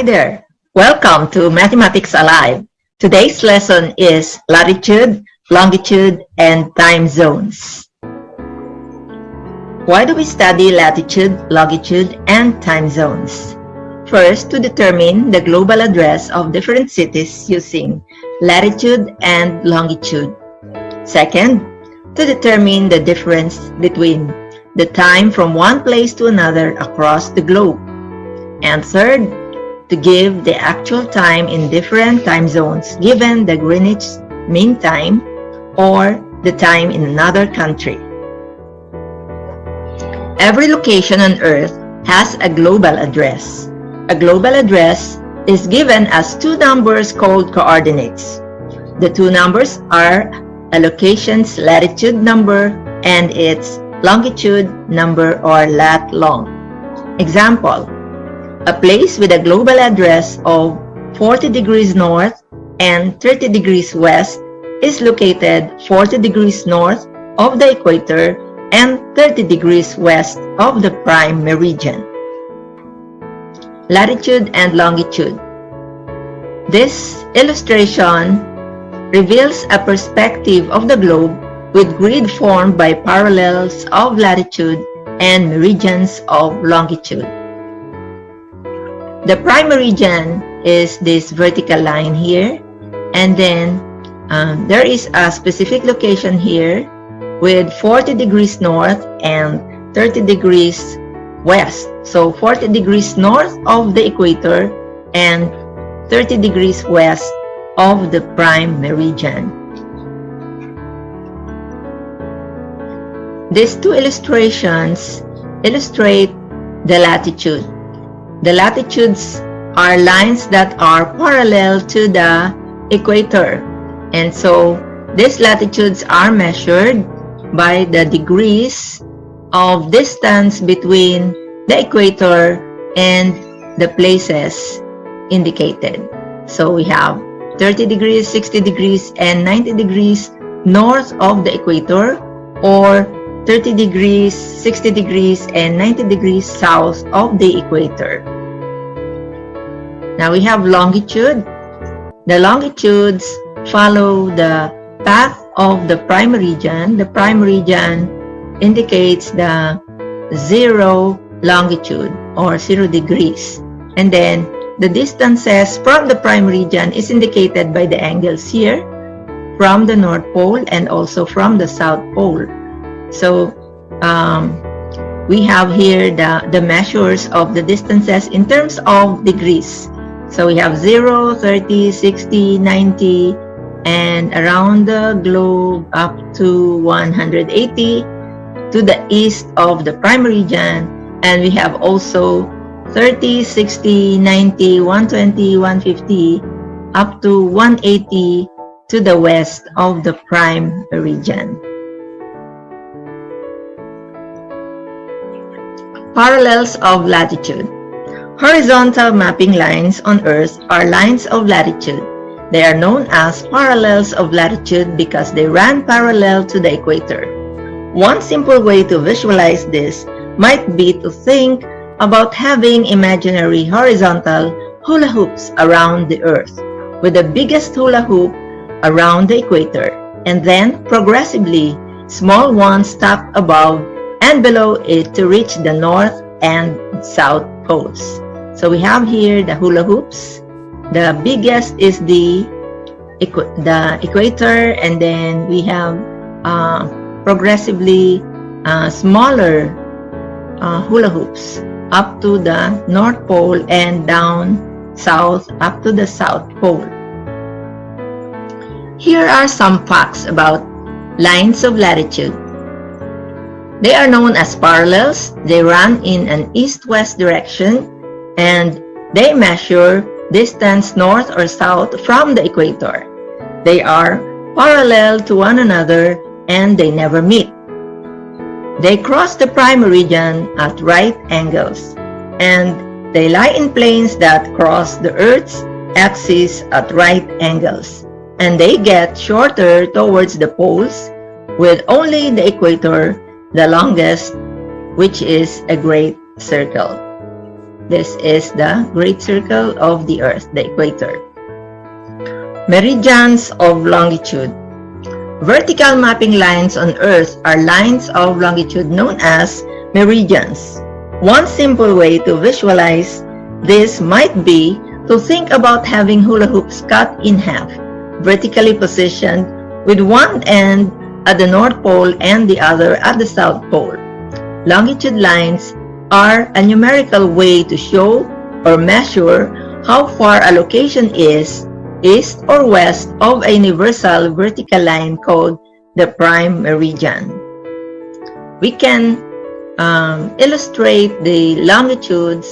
there! Welcome to Mathematics Alive. Today's lesson is latitude, longitude, and time zones. Why do we study latitude, longitude, and time zones? First, to determine the global address of different cities using latitude and longitude. Second, to determine the difference between the time from one place to another across the globe. And third, to give the actual time in different time zones given the Greenwich Mean Time or the time in another country. Every location on Earth has a global address. A global address is given as two numbers called coordinates. The two numbers are a location's latitude number and its longitude number or lat long. Example: a place with a global address of 40 degrees north and 30 degrees west is located 40 degrees north of the equator and 30 degrees west of the prime meridian. Latitude and longitude. This illustration reveals a perspective of the globe with grid formed by parallels of latitude and meridians of longitude. The prime meridian is this vertical line here, and then there is a specific location here with 40 degrees north and 30 degrees west. So 40 degrees north of the equator and 30 degrees west of the prime meridian. These two illustrations illustrate the latitude. The latitudes are lines that are parallel to the equator, and so these latitudes are measured by the degrees of distance between the equator and the places indicated. So we have 30 degrees, 60 degrees, and 90 degrees north of the equator, or 30 degrees, 60 degrees, and 90 degrees south of the equator. Now we have longitude. The longitudes follow the path of the prime meridian. The prime meridian indicates the 0 longitude or 0 degrees. And then the distances from the prime meridian is indicated by the angles here from the North Pole and also from the South Pole. So we have here the measures of the distances in terms of degrees. So we have 0, 30, 60, 90, and around the globe up to 180 to the east of the prime meridian. And we have also 30, 60, 90, 120, 150, up to 180 to the west of the prime meridian. Parallels of latitude. Horizontal mapping lines on Earth are lines of latitude. They are known as parallels of latitude because they run parallel to the equator. One simple way to visualize this might be to think about having imaginary horizontal hula hoops around the Earth, with the biggest hula hoop around the equator, and then progressively small ones stacked above and below it to reach the north and south poles. So we have here the hula hoops. The biggest is the equator, and then we have progressively smaller hula hoops up to the North Pole and down south up to the South Pole. Here are some facts about lines of latitude. They are known as parallels. They run in an east-west direction, and they measure distance north or south from the equator. They are parallel to one another and they never meet. They cross the prime meridian at right angles, and they lie in planes that cross the Earth's axis at right angles, and they get shorter towards the poles, with only the equator the longest, which is a great circle. This is the great circle of the Earth, the equator. Meridians of longitude. Vertical mapping lines on Earth are lines of longitude known as meridians. One simple way to visualize this might be to think about having hula hoops cut in half, vertically positioned with one end at the North Pole and the other at the South Pole. Longitude lines are a numerical way to show or measure how far a location is east or west of a universal vertical line called the prime meridian. We can illustrate the longitudes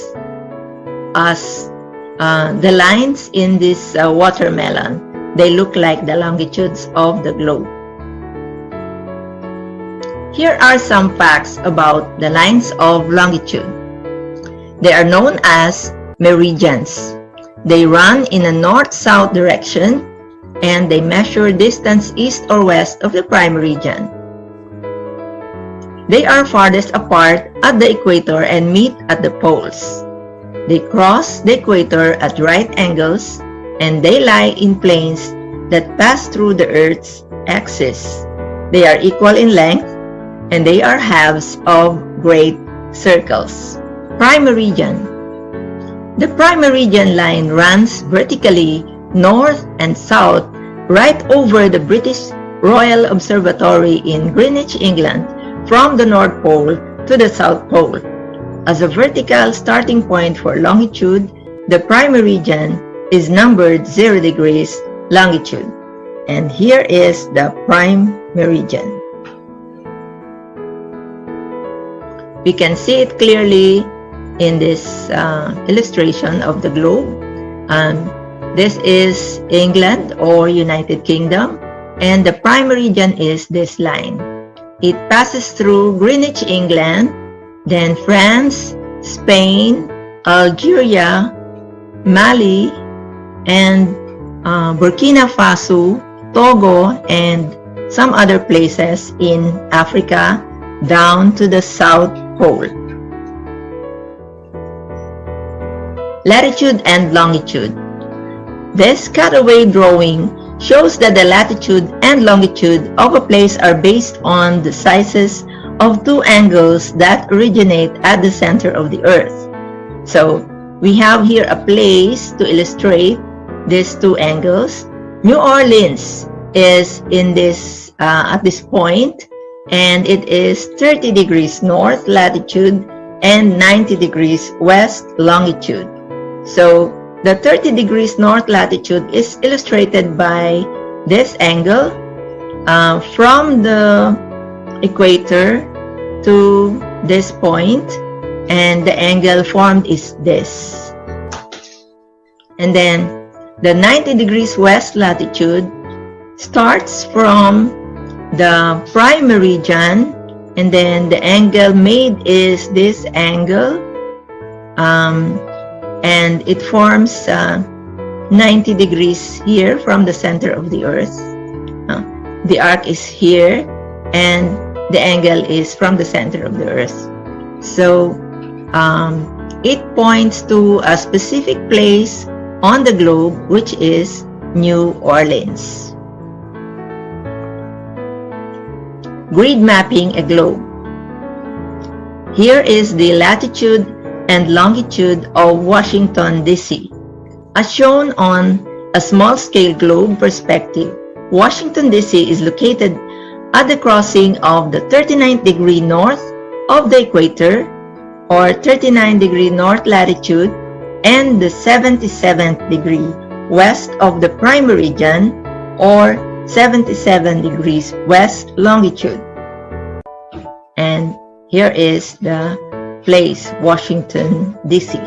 as the lines in this watermelon. They look like the longitudes of the globe. Here are some facts about the lines of longitude. They are known as meridians. They run in a north-south direction and they measure distance east or west of the prime meridian. They are farthest apart at the equator and meet at the poles. They cross the equator at right angles and they lie in planes that pass through the Earth's axis. They are equal in length and they are halves of great circles. Prime meridian. The prime meridian line runs vertically north and south right over the British Royal Observatory in Greenwich, England, from the North Pole to the South Pole. As a vertical starting point for longitude, the prime meridian is numbered 0 degrees longitude. And here is the prime meridian. We can see it clearly in this illustration of the globe. This is England or United Kingdom, and the prime meridian is this line. It passes through Greenwich, England, then France, Spain, Algeria, Mali, and Burkina Faso, Togo, and some other places in Africa down to the South Pole. Latitude and longitude. This cutaway drawing shows that the latitude and longitude of a place are based on the sizes of two angles that originate at the center of the Earth. So we have here a place to illustrate these two angles. New Orleans is in this at this point, and it is 30 degrees north latitude and 90 degrees west longitude. So the 30 degrees north latitude is illustrated by this angle from the equator to this point, and the angle formed is this. And then the 90 degrees west latitude starts from the prime meridian, and then the angle made is this angle, and it forms 90 degrees here from the center of the Earth. The arc is here and the angle is from the center of the Earth. So it points to a specific place on the globe, which is New Orleans. Grid mapping a globe. Here is the latitude and longitude of Washington, D.C. As shown on a small-scale globe perspective, Washington, D.C. is located at the crossing of the 39th degree north of the equator, or 39 degree north latitude, and the 77th degree west of the prime meridian, or 77 degrees west longitude. And here is the place, Washington, D.C.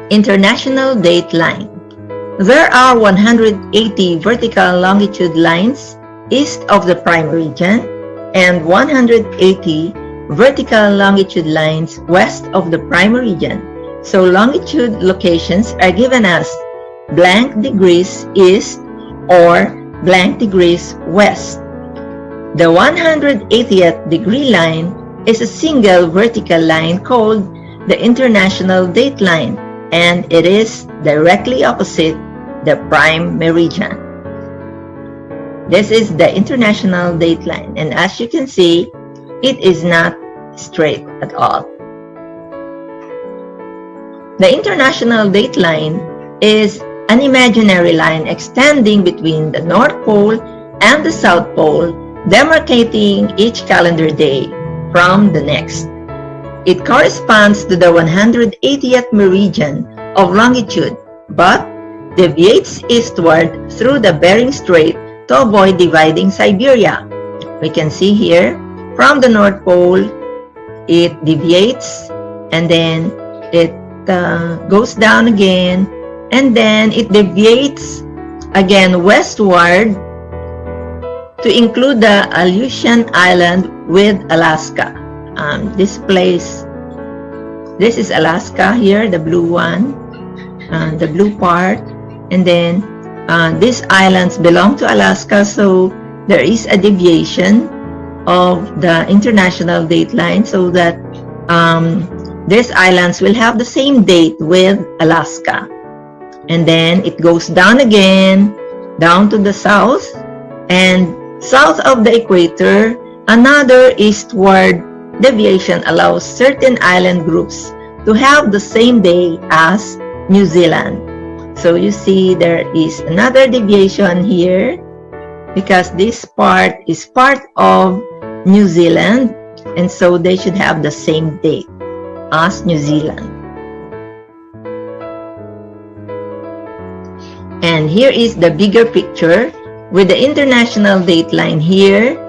International date line. There are 180 vertical longitude lines east of the prime meridian and 180 vertical longitude lines west of the prime meridian. So longitude locations are given as blank degrees east or blank degrees west. The 180th degree line is a single vertical line called the international dateline, and it is directly opposite the prime meridian. This is the international dateline, and as you can see, it is not straight at all. The international dateline is an imaginary line extending between the North Pole and the South Pole, demarcating each calendar day from the next. It corresponds to the 180th meridian of longitude, but deviates eastward through the Bering Strait to avoid dividing Siberia. We can see here, from the North Pole, it deviates, and then it goes down again, and then it deviates again westward to include the Aleutian Island with Alaska. This is Alaska here, the blue one, the blue part, and then these islands belong to Alaska, so there is a deviation of the international dateline so that these islands will have the same date with Alaska. And then it goes down again, down to the south, and south of the equator, another eastward deviation allows certain island groups to have the same day as New Zealand. So you see there is another deviation here because this part is part of New Zealand, and so they should have the same date as New Zealand. And here is the bigger picture with the international dateline here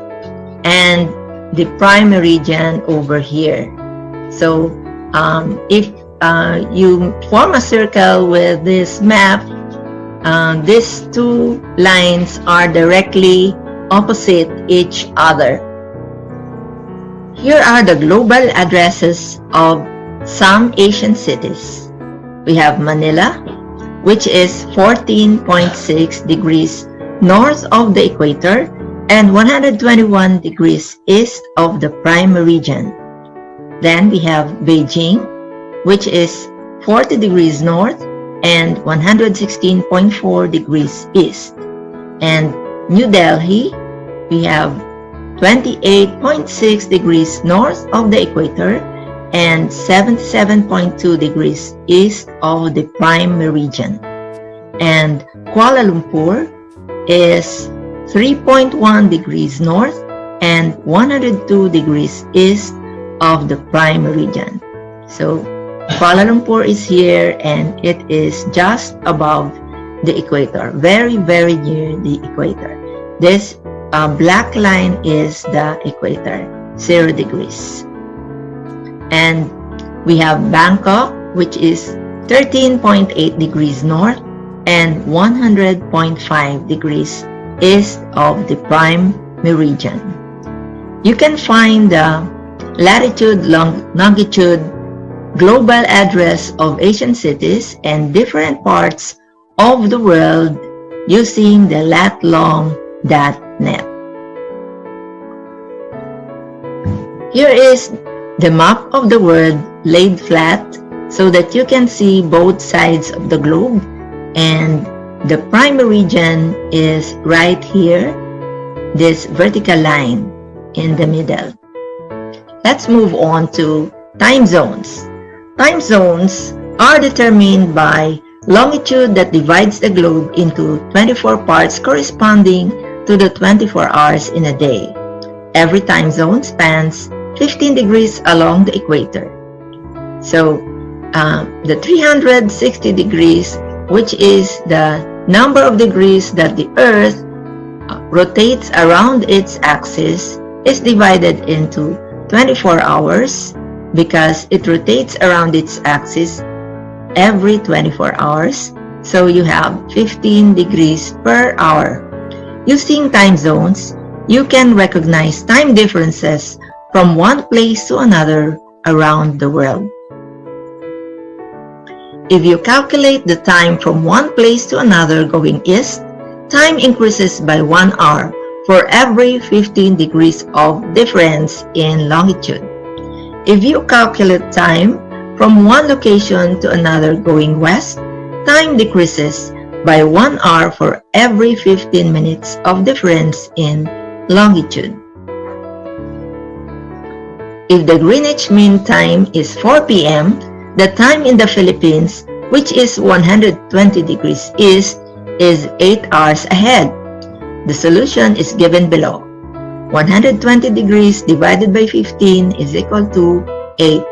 and the prime meridian over here. So if you form a circle with this map, these two lines are directly opposite each other. Here are the global addresses of some Asian cities. We have Manila, which is 14.6 degrees north of the equator and 121 degrees east of the prime meridian. Then we have Beijing, which is 40 degrees north and 116.4 degrees east. And New Delhi, we have 28.6 degrees north of the equator and 77.2 degrees east of the prime meridian. And Kuala Lumpur is 3.1 degrees north and 102 degrees east of the prime meridian. So Kuala Lumpur is here, and it is just above the equator, very, very near the equator. This black line is the equator, 0 degrees. And we have Bangkok, which is 13.8 degrees north and 100.5 degrees east of the prime meridian. You can find the latitude, longitude, global address of Asian cities and different parts of the world using the latlong.net. Here is the map of the world laid flat so that you can see both sides of the globe, and the prime meridian is right here, this vertical line in the middle. Let's move on to time zones. Time zones are determined by longitude that divides the globe into 24 parts corresponding to the 24 hours in a day. Every time zone spans 15 degrees along the equator. So the 360 degrees, which is the number of degrees that the Earth rotates around its axis, is divided into 24 hours because it rotates around its axis every 24 hours. So you have 15 degrees per hour. Using time zones, you can recognize time differences from one place to another around the world. If you calculate the time from one place to another going east, time increases by 1 hour for every 15 degrees of difference in longitude. If you calculate time from one location to another going west, time decreases by 1 hour for every 15 minutes of difference in longitude. If the Greenwich Mean Time is 4 p.m., the time in the Philippines, which is 120 degrees east, is 8 hours ahead. The solution is given below. 120 degrees divided by 15 is equal to 8.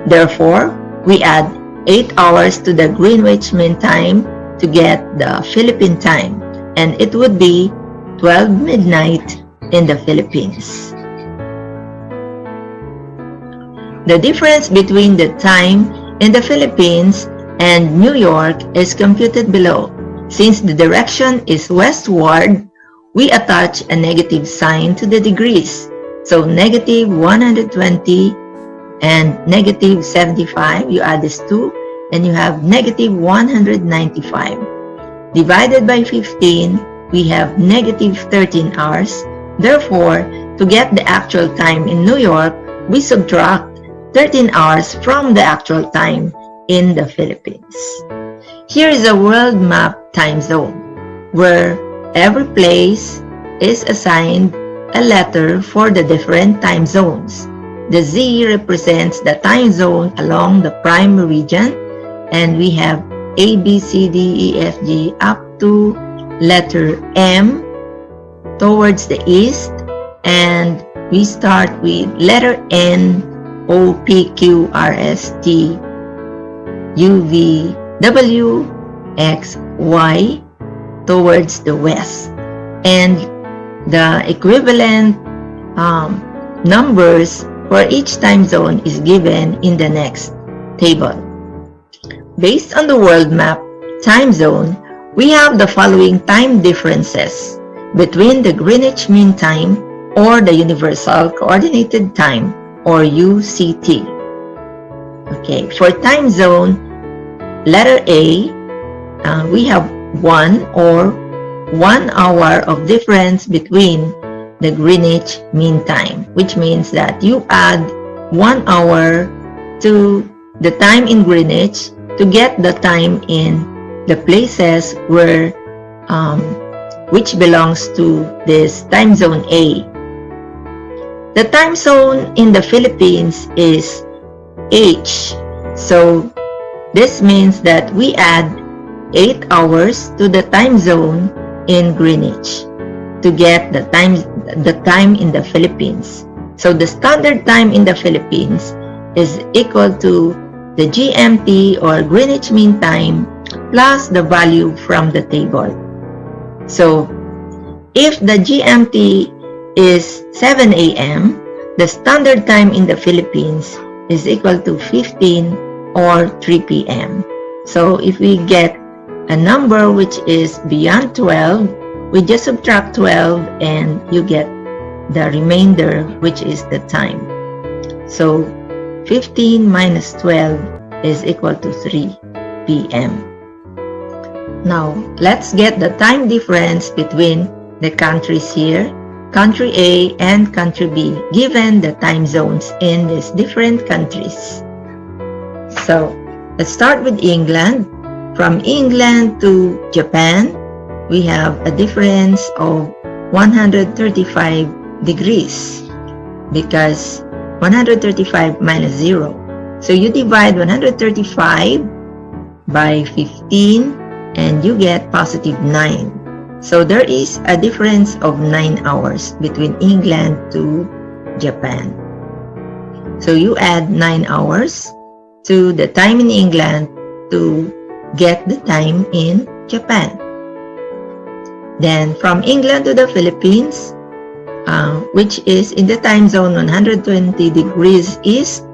Therefore, we add 8 hours to the Greenwich Mean Time to get the Philippine time, and it would be 12 midnight in the Philippines. The difference between the time in the Philippines and New York is computed below. Since the direction is westward, we attach a negative sign to the degrees. So negative 120 and negative 75, you add these two, and you have negative 195. Divided by 15, we have negative 13 hours. Therefore, to get the actual time in New York, we subtract 13 hours from the actual time in the Philippines. Here is a world map time zone, where every place is assigned a letter for the different time zones. The Z represents the time zone along the prime meridian, and we have A, B, C, D, E, F, G up to letter M towards the east, and we start with letter N, O, P, Q, R, S, T, U, V, W, X, Y towards the west. And the equivalent numbers for each time zone is given in the next table. Based on the world map time zone, we have the following time differences between the Greenwich Mean Time or the Universal Coordinated Time, or UCT. Okay, for time zone, letter A, we have 1 or 1 hour of difference between the Greenwich Mean Time, which means that you add 1 hour to the time in Greenwich to get the time in the places where which belongs to this time zone A. The time zone in the Philippines is H. So this means that we add 8 hours to the time zone in Greenwich to get the time in the Philippines. So the standard time in the Philippines is equal to the GMT, or Greenwich Mean Time, plus the value from the table. So if the GMT is 7 a.m., the standard time in the Philippines is equal to 15 or 3 p.m. So if we get a number which is beyond 12, we just subtract 12 and you get the remainder, which is the time. So 15 minus 12 is equal to 3 p.m. Now, let's get the time difference between the countries here, country A and country B, given the time zones in these different countries. So, let's start with England. From England to Japan, we have a difference of 135 degrees because 135 minus 0. So you divide 135 by 15 and you get positive 9. So there is a difference of 9 hours between England to Japan. So you add 9 hours to the time in England to get the time in Japan. Then from England to the Philippines, which is in the time zone 120 degrees east,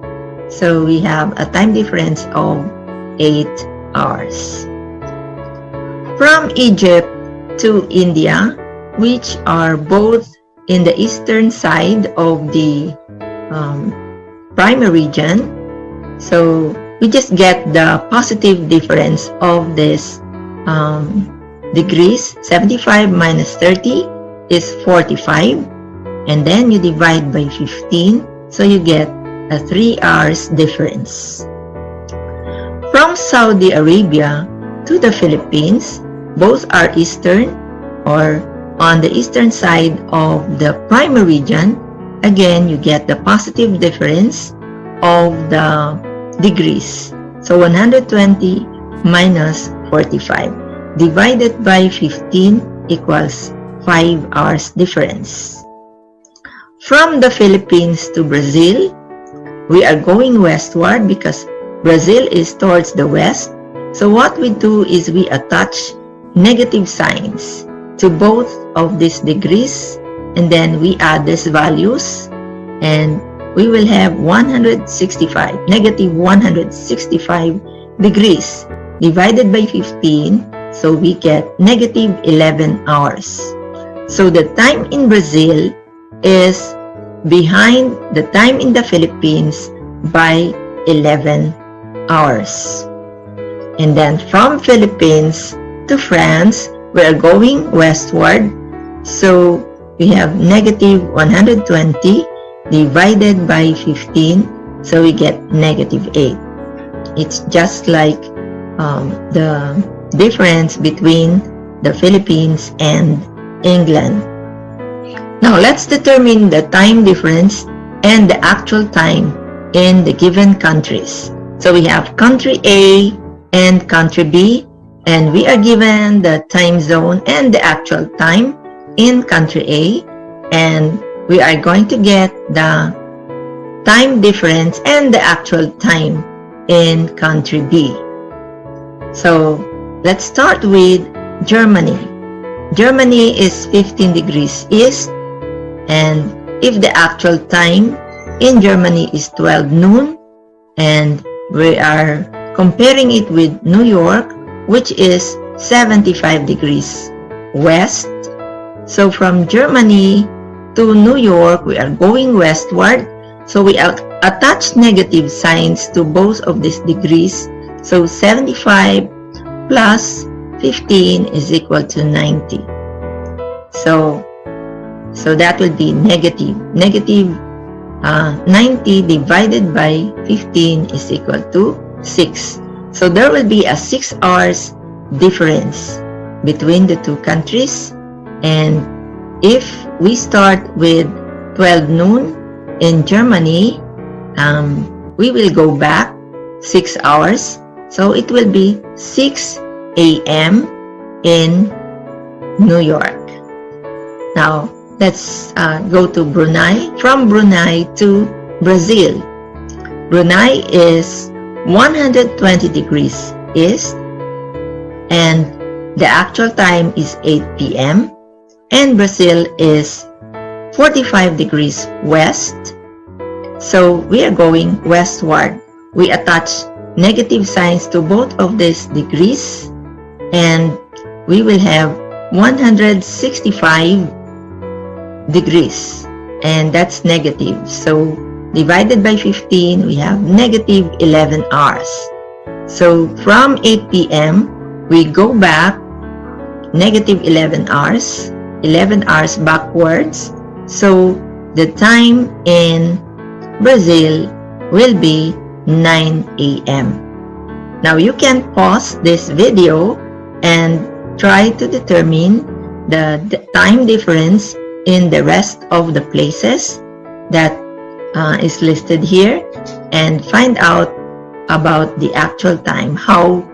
so we have a time difference of 8 hours. From Egypt to India, which are both in the eastern side of the prime meridian, so we just get the positive difference of this degrees. 75 minus 30 is 45, and then you divide by 15, so you get a 3 hours difference. From Saudi Arabia to the Philippines, both are eastern or on the eastern side of the prime meridian. Again, you get the positive difference of the degrees. So 120 minus 45 divided by 15 equals 5 hours difference. From the Philippines to Brazil, we are going westward because Brazil is towards the west. So what we do is we attach negative signs to both of these degrees, and then we add these values, and we will have 165, negative 165 degrees divided by 15, so we get negative 11 hours. So the time in Brazil is behind the time in the Philippines by 11 hours. And then from Philippines to France, we are going westward, so we have negative 120 divided by 15, so we get negative 8. It's just like the difference between the Philippines and England. Now let's determine the time difference and the actual time in the given countries. So we have country A and country B, and we are given the time zone and the actual time in country A, and we are going to get the time difference and the actual time in country B. So let's start with Germany. Germany is 15 degrees east, and if the actual time in Germany is 12 noon, and we are comparing it with New York, which is 75 degrees west. So from Germany to New York, we are going westward. So we attach negative signs to both of these degrees. So 75 plus 15 is equal to 90. So that will be negative 90 divided by 15 is equal to 6. So there will be a 6 hours difference between the two countries. And if we start with 12 noon in Germany, we will go back 6 hours. So it will be 6 a.m. in New York. Now, let's go to Brunei. From Brunei to Brazil. Brunei is 120 degrees east, and the actual time is 8 p.m. and Brazil is 45 degrees west. So we are going westward. We attach negative signs to both of these degrees, and we will have 165 degrees, and that's negative. So divided by 15, we have negative 11 hours. So from 8 p.m., we go back negative 11 hours backwards. So the time in Brazil will be 9 a.m. Now you can pause this video and try to determine the time difference in the rest of the places that is listed here, and find out about the actual time, how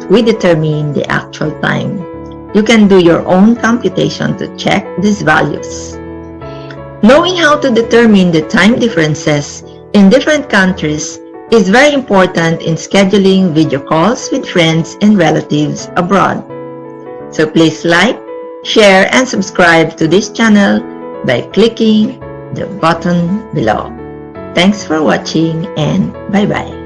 we determine the actual time. You can do your own computation to check these values. Knowing how to determine the time differences in different countries is very important in scheduling video calls with friends and relatives abroad. So please like, share, and subscribe to this channel by clicking the button below. Thanks for watching, and bye-bye.